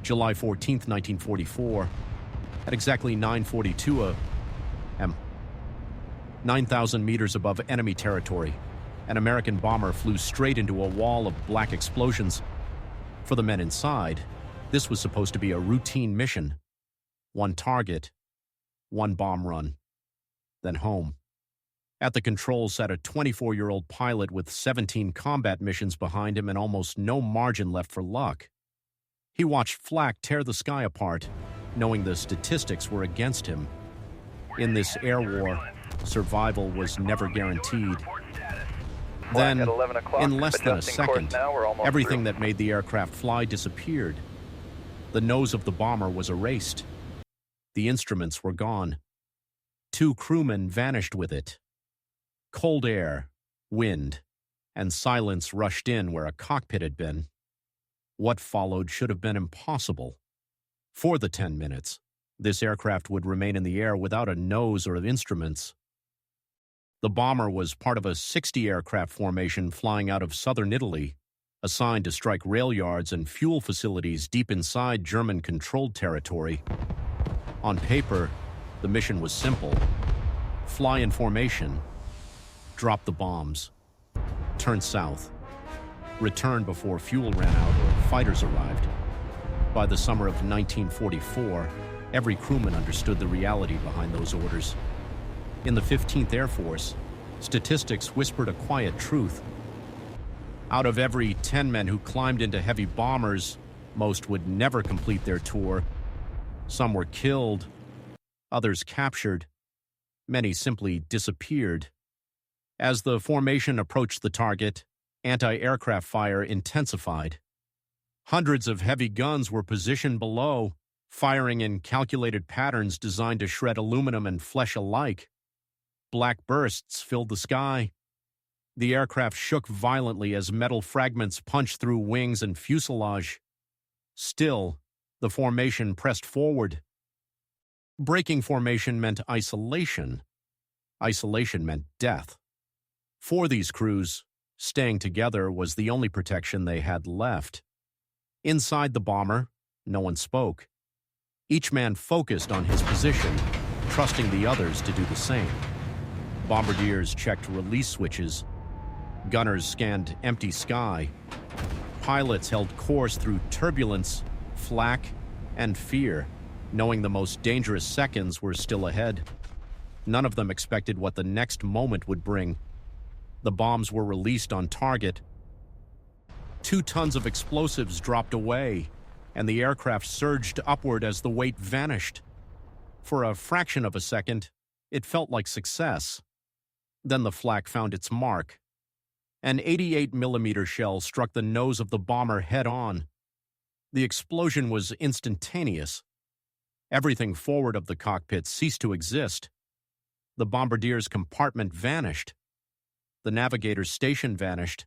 July 14, 1944, at exactly 9:42 a.m., 9,000 meters above enemy territory, an American bomber flew straight into a wall of black explosions. For the men inside, this was supposed to be a routine mission. One target, one bomb run, then home. At the controls sat a 24-year-old pilot with 17 combat missions behind him and almost no margin left for luck. He watched flak tear the sky apart, knowing the statistics were against him. In this air war, survival was never guaranteed. Then, in less than a second, everything that made the aircraft fly disappeared. The nose of the bomber was erased. The instruments were gone. 2 crewmen vanished with it. Cold air, wind, and silence rushed in where a cockpit had been. What followed should have been impossible. For the 10 minutes, this aircraft would remain in the air without a nose or instruments. The bomber was part of a 60-aircraft formation flying out of southern Italy, assigned to strike rail yards and fuel facilities deep inside German-controlled territory. On paper, the mission was simple. Fly in formation, drop the bombs, turn south, return before fuel ran out or fighters arrived. By the summer of 1944, every crewman understood the reality behind those orders. In the 15th Air Force, statistics whispered a quiet truth. Out of every 10 men who climbed into heavy bombers, most would never complete their tour. Some were killed, others captured. Many simply disappeared. As the formation approached the target, anti-aircraft fire intensified. Hundreds of heavy guns were positioned below, firing in calculated patterns designed to shred aluminum and flesh alike. Black bursts filled the sky. The aircraft shook violently as metal fragments punched through wings and fuselage. Still, the formation pressed forward. Breaking formation meant isolation. Isolation meant death. For these crews, staying together was the only protection they had left. Inside the bomber, no one spoke. Each man focused on his position, trusting the others to do the same. Bombardiers checked release switches. Gunners scanned empty sky. Pilots held course through turbulence, flak, and fear, knowing the most dangerous seconds were still ahead. None of them expected what the next moment would bring. The bombs were released on target. 2 tons of explosives dropped away, and the aircraft surged upward as the weight vanished. For a fraction of a second, it felt like success. Then the flak found its mark. An 88mm shell struck the nose of the bomber head-on. The explosion was instantaneous. Everything forward of the cockpit ceased to exist. The bombardier's compartment vanished. The navigator's station vanished.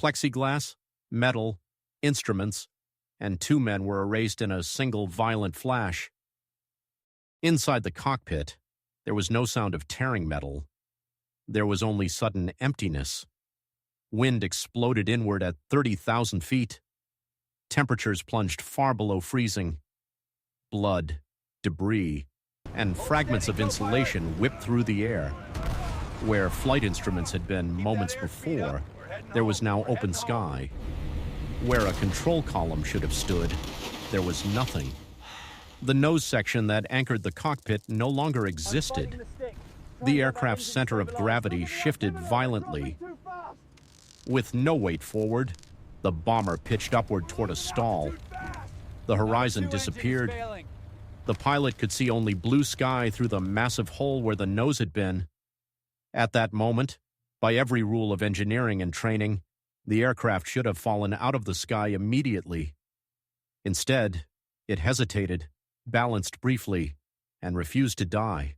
Plexiglass, metal, instruments, and 2 men were erased in a single violent flash. Inside the cockpit, there was no sound of tearing metal. There was only sudden emptiness. Wind exploded inward at 30,000 feet. Temperatures plunged far below freezing. Blood, debris, and fragments of insulation whipped through the air. Where flight instruments had been moments before, there was now open sky. Where a control column should have stood, there was nothing. The nose section that anchored the cockpit no longer existed. The aircraft's center of gravity shifted violently. With no weight forward, the bomber pitched upward toward a stall. The horizon disappeared. The pilot could see only blue sky through the massive hole where the nose had been. At that moment, by every rule of engineering and training, the aircraft should have fallen out of the sky immediately. Instead, it hesitated, balanced briefly, and refused to die.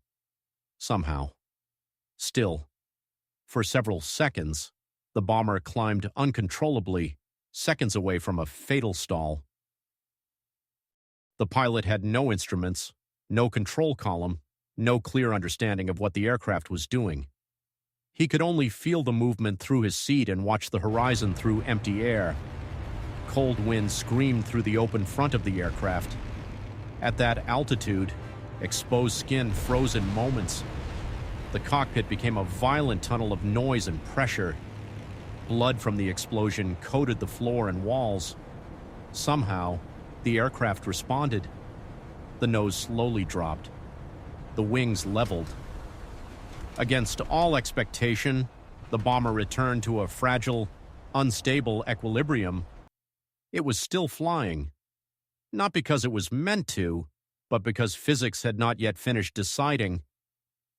Somehow. Still, for several seconds, the bomber climbed uncontrollably, seconds away from a fatal stall. The pilot had no instruments, no control column, no clear understanding of what the aircraft was doing. He could only feel the movement through his seat and watch the horizon through empty air. Cold wind screamed through the open front of the aircraft. At that altitude, exposed skin froze in moments. The cockpit became a violent tunnel of noise and pressure. Blood from the explosion coated the floor and walls. Somehow, the aircraft responded. The nose slowly dropped. The wings leveled. Against all expectation, the bomber returned to a fragile, unstable equilibrium. It was still flying. Not because it was meant to, but because physics had not yet finished deciding.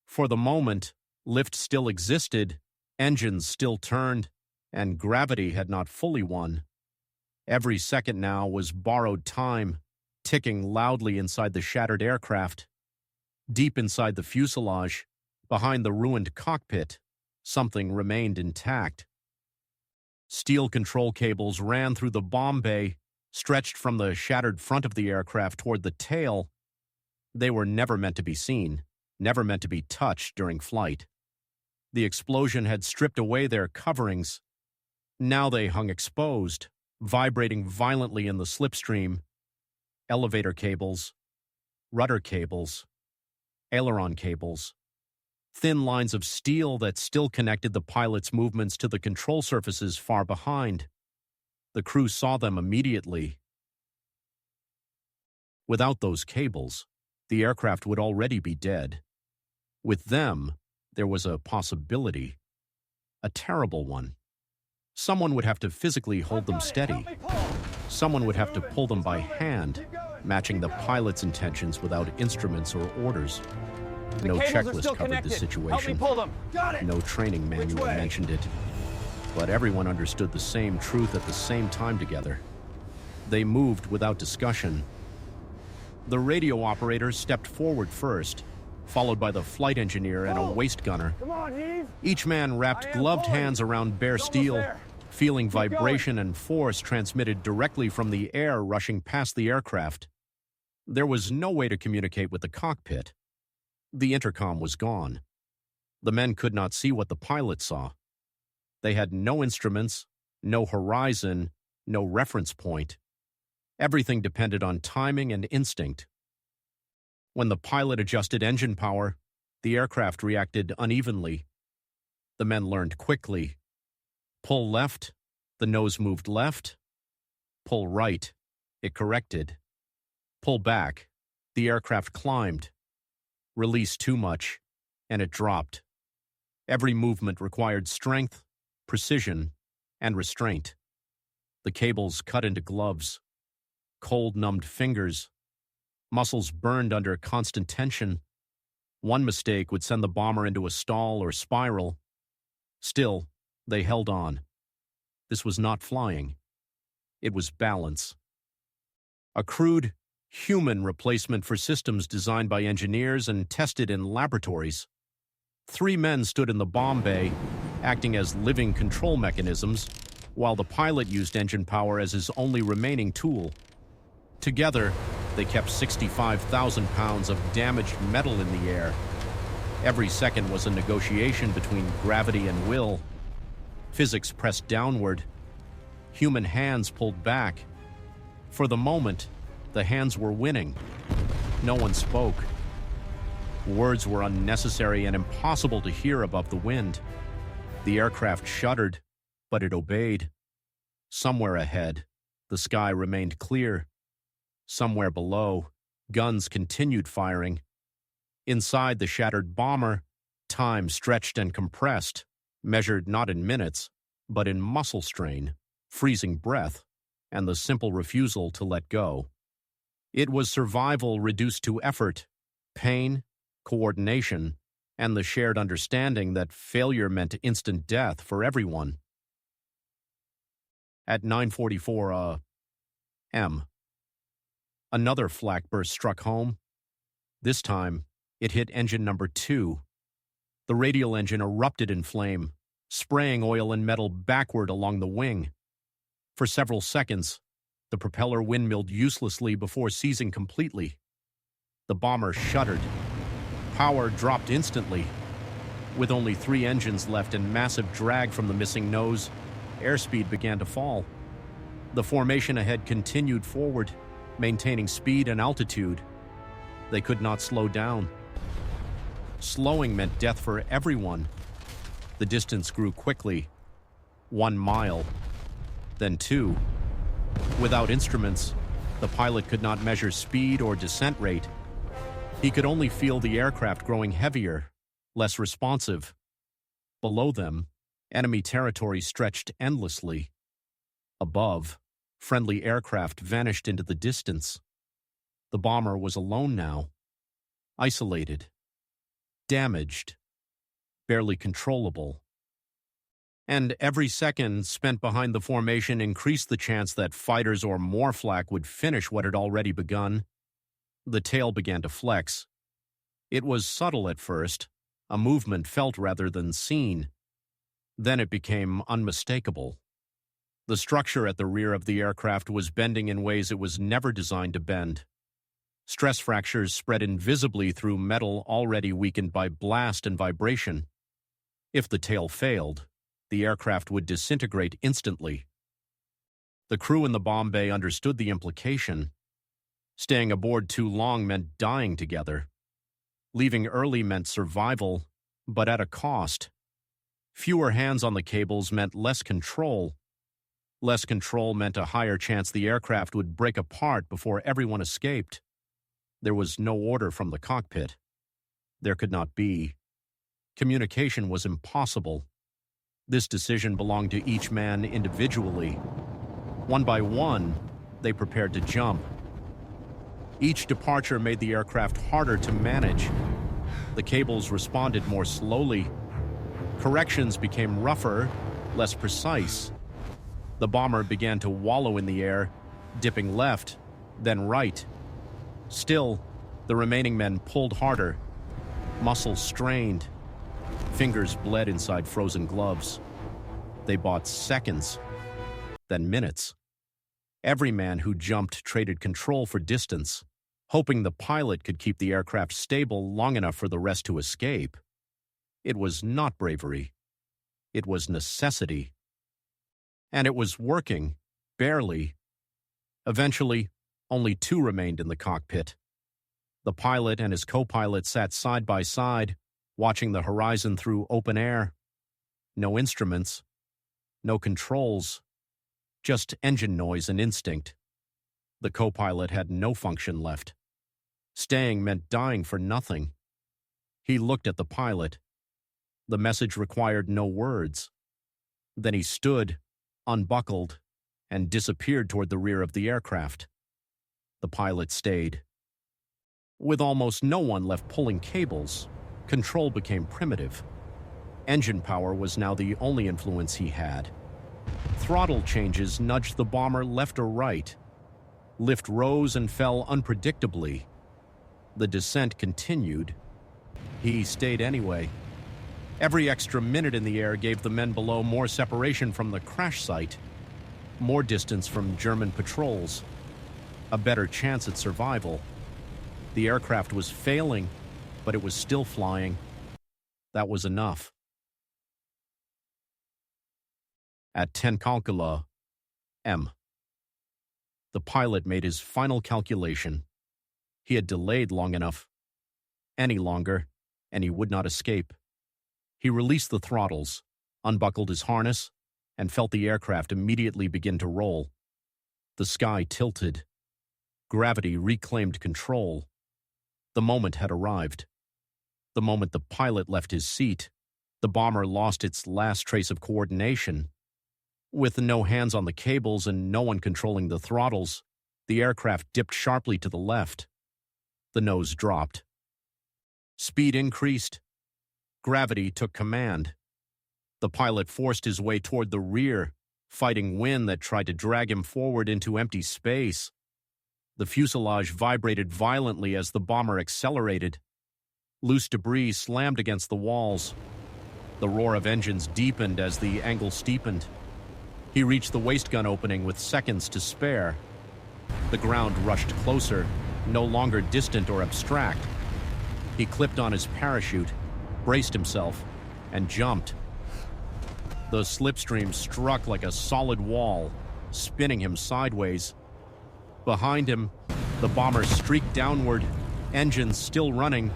For the moment, lift still existed, engines still turned, and gravity had not fully won. Every second now was borrowed time, ticking loudly inside the shattered aircraft. Deep inside the fuselage, behind the ruined cockpit, something remained intact. Steel control cables ran through the bomb bay, stretched from the shattered front of the aircraft toward the tail. They were never meant to be seen, never meant to be touched during flight. The explosion had stripped away their coverings. Now they hung exposed, vibrating violently in the slipstream. Elevator cables, rudder cables, aileron cables, thin lines of steel that still connected the pilot's movements to the control surfaces far behind. The crew saw them immediately. Without those cables, the aircraft would already be dead. With them, there was a possibility, a terrible one. Someone would have to physically hold them steady. Someone would have to pull them by hand, matching the pilot's intentions without instruments or orders. No checklist covered the situation. No training manual mentioned it. But everyone understood the same truth at the same time together. They moved without discussion. The radio operator stepped forward first, followed by the flight engineer and a waist gunner. Each man wrapped gloved hands around bare steel, feeling vibration and force transmitted directly from the air rushing past the aircraft. There was no way to communicate with the cockpit. The intercom was gone. The men could not see what the pilot saw. They had no instruments, no horizon, no reference point. Everything depended on timing and instinct. When the pilot adjusted engine power, the aircraft reacted unevenly. The men learned quickly. Pull left, the nose moved left. Pull right, it corrected. Pull back, the aircraft climbed. Release too much, and it dropped. Every movement required strength, precision, and restraint. The cables cut into gloves. Cold, numbed fingers. Muscles burned under constant tension. One mistake would send the bomber into a stall or spiral. Still, they held on. This was not flying. It was balance. A crude, human replacement for systems designed by engineers and tested in laboratories. 3 men stood in the bomb bay, acting as living control mechanisms, while the pilot used engine power as his only remaining tool. Together, they kept 65,000 pounds of damaged metal in the air. Every second was a negotiation between gravity and will. Physics pressed downward. Human hands pulled back. For the moment, the hands were winning. No one spoke. Words were unnecessary and impossible to hear above the wind. The aircraft shuddered, but it obeyed. Somewhere ahead, the sky remained clear. Somewhere below, guns continued firing. Inside the shattered bomber, time stretched and compressed, measured not in minutes, but in muscle strain, freezing breath, and the simple refusal to let go. It was survival reduced to effort, pain, coordination, and the shared understanding that failure meant instant death for everyone. At 9:44 a.m., another flak burst struck home. This time, it hit engine number 2. The radial engine erupted in flame, spraying oil and metal backward along the wing. For several seconds, the propeller windmilled uselessly before seizing completely. The bomber shuddered. Power dropped instantly. With only 3 engines left and massive drag from the missing nose, airspeed began to fall. The formation ahead continued forward, maintaining speed and altitude. They could not slow down. Slowing meant death for everyone. The distance grew quickly. 1 mile, then 2. Without instruments, the pilot could not measure speed or descent rate. He could only feel the aircraft growing heavier, less responsive. Below them, enemy territory stretched endlessly. Above, friendly aircraft vanished into the distance. The bomber was alone now, isolated, damaged, barely controllable. And every second spent behind the formation increased the chance that fighters or more flak would finish what had already begun. The tail began to flex. It was subtle at first, a movement felt rather than seen. Then it became unmistakable. The structure at the rear of the aircraft was bending in ways it was never designed to bend. Stress fractures spread invisibly through metal already weakened by blast and vibration. If the tail failed, the aircraft would disintegrate instantly. The crew in the bomb bay understood the implication. Staying aboard too long meant dying together. Leaving early meant survival, but at a cost. Fewer hands on the cables meant less control. Less control meant a higher chance the aircraft would break apart before everyone escaped. There was no order from the cockpit. There could not be. Communication was impossible. This decision belonged to each man individually. One by one, they prepared to jump. Each departure made the aircraft harder to manage. The cables responded more slowly. Corrections became rougher, less precise. The bomber began to wallow in the air, dipping left, then right. Still, the remaining men pulled harder. Muscles strained. Fingers bled inside frozen gloves. They bought seconds, then minutes. Every man who jumped traded control for distance, hoping the pilot could keep the aircraft stable long enough for the rest to escape. It was not bravery. It was necessity. And it was working, barely. Eventually, only 2 remained in the cockpit. The pilot and his co-pilot sat side by side, watching the horizon through open air. No instruments, no controls, just engine noise and instinct. The co-pilot had no function left. Staying meant dying for nothing. He looked at the pilot. The message required no words. Then he stood, unbuckled, and disappeared toward the rear of the aircraft. The pilot stayed. With almost no one left pulling cables, control became primitive. Engine power was now the only influence he had. Throttle changes nudged the bomber left or right. Lift rose and fell unpredictably. The descent continued. He stayed anyway. Every extra minute in the air gave the men below more separation from the crash site, more distance from German patrols, a better chance at survival. The aircraft was failing, but it was still flying. That was enough. At 10 calcula, M. The pilot made his final calculation. He had delayed long enough. Any longer, and he would not escape. He released the throttles, unbuckled his harness, and felt the aircraft immediately begin to roll. The sky tilted. Gravity reclaimed control. The moment had arrived. The moment the pilot left his seat, the bomber lost its last trace of coordination. With no hands on the cables and no one controlling the throttles, the aircraft dipped sharply to the left. The nose dropped. Speed increased. Gravity took command. The pilot forced his way toward the rear, fighting wind that tried to drag him forward into empty space. The fuselage vibrated violently as the bomber accelerated. Loose debris slammed against the walls. The roar of engines deepened as the angle steepened. He reached the waist gun opening with seconds to spare. The ground rushed closer, no longer distant or abstract. He clipped on his parachute, braced himself, and jumped. The slipstream struck like a solid wall, spinning him sideways. Behind him, the bomber streaked downward, engines still running,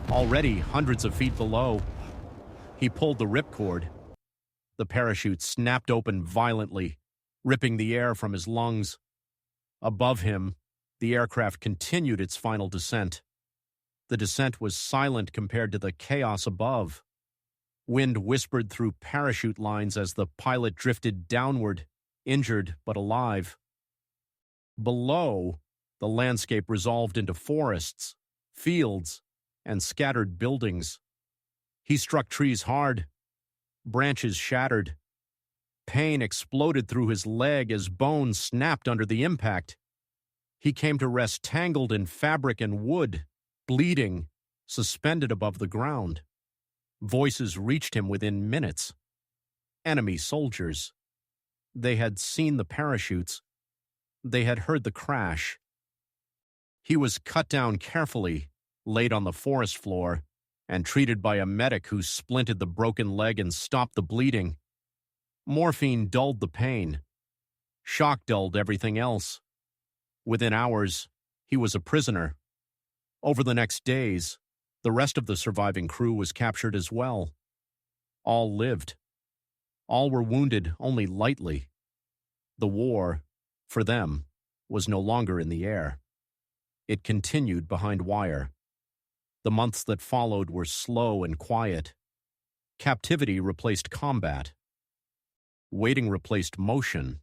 already hundreds of feet below. He pulled the ripcord. The parachute snapped open violently, ripping the air from his lungs. Above him, the aircraft continued its final descent. The descent was silent compared to the chaos above. Wind whispered through parachute lines as the pilot drifted downward, injured but alive. Below, the landscape resolved into forests, fields, and scattered buildings. He struck trees hard. Branches shattered. Pain exploded through his leg as bones snapped under the impact. He came to rest tangled in fabric and wood, bleeding, suspended above the ground. Voices reached him within minutes. Enemy soldiers. They had seen the parachutes. They had heard the crash. He was cut down carefully, laid on the forest floor, and treated by a medic who splinted the broken leg and stopped the bleeding. Morphine dulled the pain. Shock dulled everything else. Within hours, he was a prisoner. Over the next days, the rest of the surviving crew was captured as well. All lived. All were wounded only lightly. The war, for them, was no longer in the air. It continued behind wire. The months that followed were slow and quiet. Captivity replaced combat. Waiting replaced motion.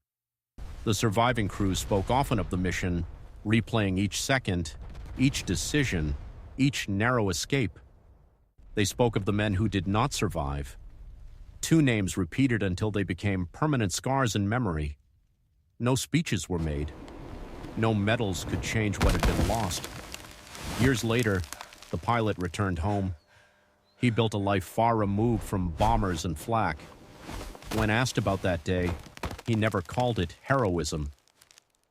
The surviving crew spoke often of the mission, replaying each second, each decision, each narrow escape. They spoke of the men who did not survive. Two names repeated until they became permanent scars in memory. No speeches were made. No medals could change what had been lost. Years later, the pilot returned home. He built a life far removed from bombers and flak. When asked about that day, he never called it heroism.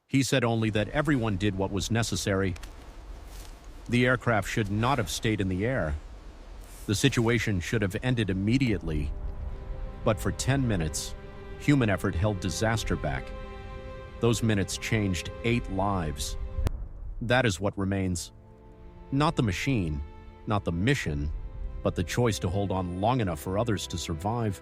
He said only that everyone did what was necessary. The aircraft should not have stayed in the air. The situation should have ended immediately. But for 10 minutes, human effort held disaster back. Those minutes changed 8 lives. That is what remains. Not the machine, not the mission, but the choice to hold on long enough for others to survive.